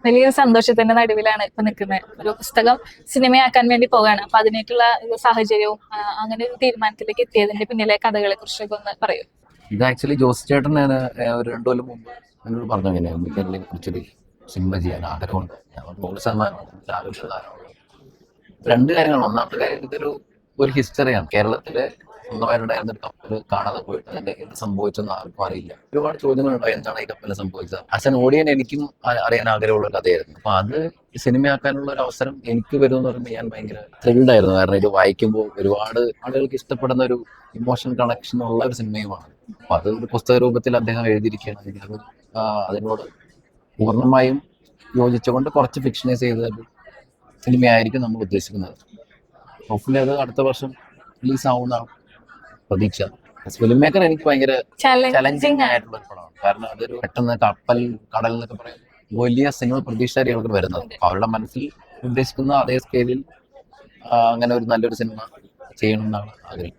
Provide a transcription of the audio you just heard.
വലിയൊരു സന്തോഷത്തിന്റെ നടുവിലാണ് ഇപ്പൊ നിൽക്കുന്നത്. ഒരു പുസ്തകം സിനിമയാക്കാൻ വേണ്ടി പോവുകയാണ്. അപ്പൊ അതിനായിട്ടുള്ള ഒരു സാഹചര്യവും അങ്ങനെ ഒരു തീരുമാനത്തിലേക്ക് എത്തിയതിന്റെ പിന്നിലെ കഥകളെ കുറിച്ചൊക്കെ ഒന്ന് പറയൂ. ഇത് ആക്ച്വലി ജോസ് ചേട്ടൻ ഞാൻ ഒരു 2 കൊല്ലം മുമ്പ് എന്നോട് പറഞ്ഞു ഇങ്ങനെ മിക്കലിനെ കുറിച്ചൊരു സിനിമ ചെയ്യാൻ ആഗ്രഹമുണ്ട്. ഞാൻ 100% ആവശ്യമുള്ളതാണ്. രണ്ട് കാര്യങ്ങളാണ്. ഒന്നാമത്തെ കാര്യം ഒരു ഹിസ്റ്ററിയാണ്. കേരളത്തിലെ സ്വന്തമായിട്ടുണ്ടായിരുന്ന ഒരു കപ്പൽ കാണാതെ പോയിട്ട് അതിന്റെ എന്ത് സംഭവിച്ചെന്ന് ആർക്കും അറിയില്ല. ഒരുപാട് ചോദ്യങ്ങളുണ്ടായി, എന്താണ് ഈ കപ്പലിന് സംഭവിച്ചത്. ആസ് എൻ ഓഡിയൻ എനിക്കും അറിയാൻ ആഗ്രഹമുള്ള കഥയായിരുന്നു. അപ്പൊ അത് സിനിമയാക്കാനുള്ള ഒരു അവസരം എനിക്ക് വരുമെന്ന് പറയുമ്പോൾ ഞാൻ ഭയങ്കര ത്രിൽഡ് ആയിരുന്നു. കാരണം ഇത് വായിക്കുമ്പോൾ ഒരുപാട് ആളുകൾക്ക് ഇഷ്ടപ്പെടുന്ന ഒരു ഇമോഷണൽ കണക്ഷൻ ഉള്ള ഒരു സിനിമയുമാണ്. അപ്പൊ അത് ഒരു പുസ്തക രൂപത്തിൽ അദ്ദേഹം എഴുതിയിരിക്കുകയാണെങ്കിൽ അത് അതിനോട് പൂർണ്ണമായും യോജിച്ചുകൊണ്ട് കുറച്ച് ഫിക്ഷനൈസ് ചെയ്ത ഒരു സിനിമയായിരിക്കും നമ്മൾ ഉദ്ദേശിക്കുന്നത്. ഹോപ്പ്ഫുള്ളി അത് അടുത്ത വർഷം റിലീസ് ആവുന്ന പ്രതീക്ഷ. ഫിലിം മേക്കർ എനിക്ക് ഭയങ്കര ചലഞ്ചിങ് ആയിട്ടുള്ള ഒരു പടമാണ്. കാരണം അതൊരു പെട്ടെന്ന് കപ്പൽ കടൽ എന്നൊക്കെ പറയും വലിയ സിനിമ പ്രതീക്ഷയായിരിക്കും വരുന്നത്. അവരുടെ മനസ്സിൽ ഉദ്ദേശിക്കുന്ന അതേ സ്കെയിലിൽ അങ്ങനെ ഒരു നല്ലൊരു സിനിമ ചെയ്യണം എന്നാണ് ആഗ്രഹം.